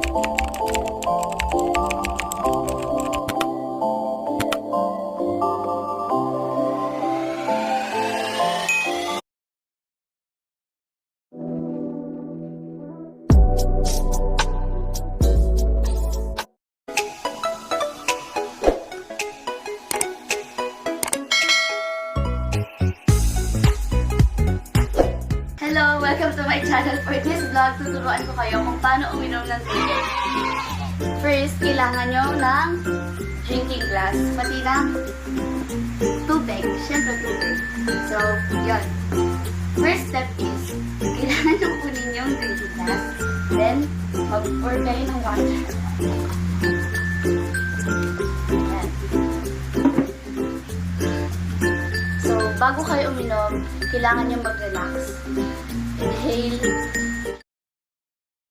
Hello! Welcome to my channel. For this vlog, tuturuan ko kayo kung paano uminom ng tubig. First, kailangan nyo ng drinking glass, pati ng tubig. Siyempre tubig. So, yun. First step is, kailangan nyo kunin yung drinking glass. Then, mag-pour kayo ng water. Yan. So, bago kayo uminom, kailangan nyo mag-relax. Inhale